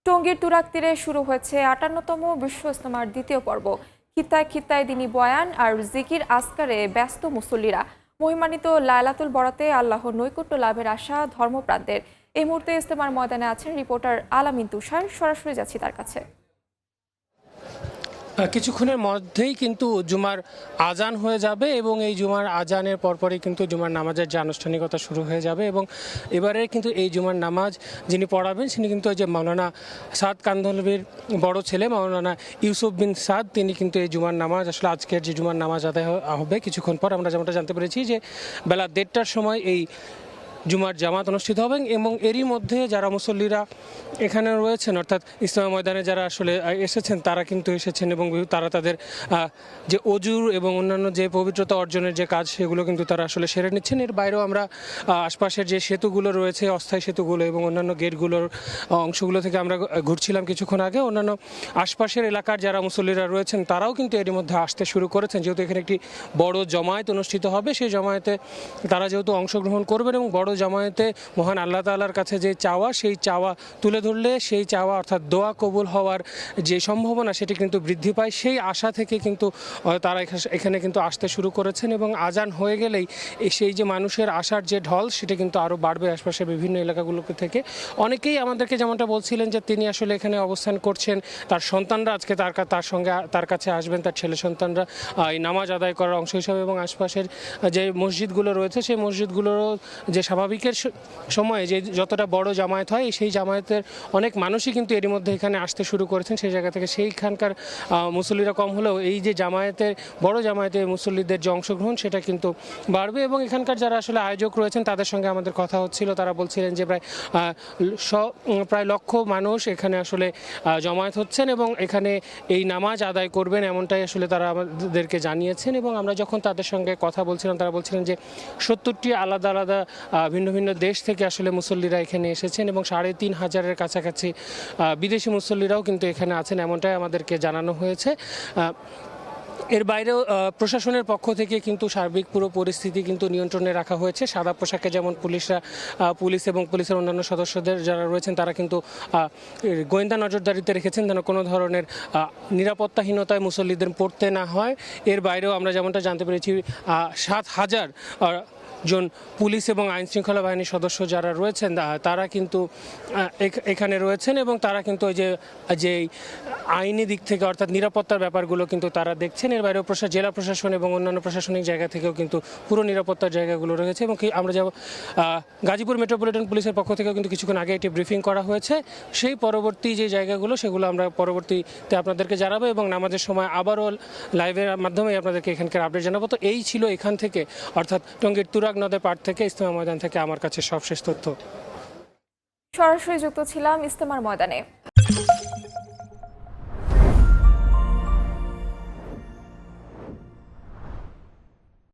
টঙ্গীর তুরাগ তীরে শুরু হয়েছে ৫৮তম বিশ্ব ইজতেমার দ্বিতীয় পর্ব। খিত্তায় খিত্তায় দিনী বয়ান আর জিকির আসকারে ব্যস্ত মুসল্লিরা। মহিমান্বিত লায়লাতুল বরাতে আল্লাহর নৈকট্য লাভের আশা ধর্মপ্রাণদের। এই মুহূর্তে ইজতেমার ময়দানে আছেন রিপোর্টার আলামিন তুষার। সরাসরি যাচ্ছি তার কাছে। কিছুক্ষণের মধ্যেই কিন্তু জুমার আজান হয়ে যাবে এবং এই জুমার আজানের পরপরই কিন্তু জুমার নামাজের যে আনুষ্ঠানিকতা শুরু হয়ে যাবে এবং এবারে কিন্তু এই জুমার নামাজ যিনি পড়াবেন তিনি কিন্তু ওই যে মাওলানা সাদ কান্ধলভির বড় ছেলে মাওলানা ইউসুফ বিন সাদ, তিনি কিন্তু এই জুমার নামাজ আসলে আজকের যে জুমার নামাজ আদায় হবে কিছুক্ষণ পর। আমরা যেমনটা জানতে পেরেছি যে বেলা ১:৩০টার সময় এই জুমার জামাত অনুষ্ঠিত হবে এবং এরই মধ্যে যারা মুসল্লিরা এখানে রয়েছেন অর্থাৎ ইজতেমা ময়দানে যারা আসলে এসেছেন তারা কিন্তু এসেছেন এবং তারা তাদের যে অজুর এবং অন্যান্য যে পবিত্রতা অর্জনের যে কাজ সেগুলো কিন্তু তারা আসলে সেরে নিচ্ছেন। এর বাইরেও আমরা আশপাশের যে সেতুগুলো রয়েছে অস্থায়ী সেতুগুলো এবং অন্যান্য গেটগুলোর অংশগুলো থেকে আমরা ঘুরছিলাম কিছুক্ষণ আগে। অন্যান্য আশপাশের এলাকার যারা মুসল্লিরা রয়েছেন তারাও কিন্তু এরই মধ্যে আসতে শুরু করেছেন, যেহেতু এখানে একটি বড় জমায়েত অনুষ্ঠিত হবে। সেই জমায়েতে তারা যেহেতু অংশগ্রহণ করবেন এবং বড় জামায়াতে মহান আল্লাহ তাআলার কাছে যে চাওয়া সেই চাওয়া তুলে ধরলে সেই চাওয়া অর্থাৎ দোয়া কবুল হওয়ার যে সম্ভাবনা সেটি কিন্তু বৃদ্ধি পায়। সেই আশা থেকে কিন্তু তারা এখানে কিন্তু আসতে শুরু করেছেন এবং আজান হয়ে গেলেই সেই যে মানুষের আশার যে ঢল সেটা কিন্তু আরও বাড়বে আশপাশের বিভিন্ন এলাকাগুলো থেকে। অনেকেই আমাদেরকে যেমনটা বলছিলেন যে তিনি আসলে এখানে অবস্থান করছেন, তার সন্তানরা আজকে তার সঙ্গে তার কাছে আসবেন, তার ছেলে সন্তানরা এই নামাজ আদায় করার অংশ হিসাবে এবং আশপাশের যে মসজিদগুলো রয়েছে সেই মসজিদগুলোরও যে স্বাভাবিকের সময়ে যে যতটা বড় জামায়াত হয় সেই জামায়াতের অনেক মানুষই কিন্তু এরই মধ্যে এখানে আসতে শুরু করেছেন। সেই জায়গা থেকে সেইখানকার মুসল্লিরা কম হলেও এই যে জামায়াতের বড় জামায়াতে মুসল্লিদের যে অংশগ্রহণ সেটা কিন্তু বাড়বে এবং এখানকার যারা আসলে আয়োজক রয়েছেন তাদের সঙ্গে আমাদের কথা হচ্ছিল। তারা বলছিলেন যে প্রায় লক্ষ মানুষ এখানে আসলে জমায়েত হচ্ছেন এবং এখানে এই নামাজ আদায় করবেন এমনটাই আসলে তারা আমাদেরকে জানিয়েছেন। এবং আমরা যখন তাদের সঙ্গে কথা বলছিলাম তারা বলছিলেন যে ৭০টি আলাদা আলাদা ভিন্ন ভিন্ন দেশ থেকে আসলে মুসল্লিরা এখানে এসেছেন এবং ৩,৫০০-এর কাছাকাছি বিদেশি মুসল্লিরাও কিন্তু এখানে আছেন এমনটাই আমাদেরকে জানানো হয়েছে। এর বাইরেও প্রশাসনের পক্ষ থেকে কিন্তু সার্বিক পুরো পরিস্থিতি কিন্তু নিয়ন্ত্রণে রাখা হয়েছে। সাদা পোশাকে যেমন পুলিশ এবং পুলিশের অন্যান্য সদস্যদের যারা রয়েছেন তারা কিন্তু গোয়েন্দা নজরদারিতে রেখেছেন যেন কোনো ধরনের নিরাপত্তাহীনতায় মুসল্লিদের পড়তে না হয়। এর বাইরেও আমরা যেমনটা জানতে পেরেছি ৭,০০০ জন পুলিশ এবং আইনশৃঙ্খলা বাহিনীর সদস্য যারা রয়েছেন তারা কিন্তু এখানে রয়েছেন এবং তারা কিন্তু ওই যে আইনি দিক থেকে অর্থাৎ নিরাপত্তার ব্যাপারগুলো কিন্তু তারা দেখছেন। এর বাইরেও জেলা প্রশাসন এবং অন্যান্য প্রশাসনিক জায়গা থেকেও কিন্তু পুরো নিরাপত্তার জায়গাগুলো রয়েছে এবং আমরা যাব গাজীপুর মেট্রোপলিটন পুলিশের পক্ষ থেকেও কিন্তু কিছুক্ষণ আগে একটি ব্রিফিং করা হয়েছে। সেই পরবর্তী যে জায়গাগুলো সেগুলো আমরা পরবর্তীতে আপনাদেরকে জানাবো এবং নামাজের সময় আবারও লাইভের মাধ্যমে আপনাদেরকে এখানকার আপডেট জানাবো। তো এই ছিল এখান থেকে অর্থাৎ টঙ্গীর তুরাগ নদের পাড় থেকে ইজতেমা ময়দান থেকে আমার কাছে সবশেষ তথ্য। সরাসরি যুক্ত ছিলাম ইজতেমার ময়দানে।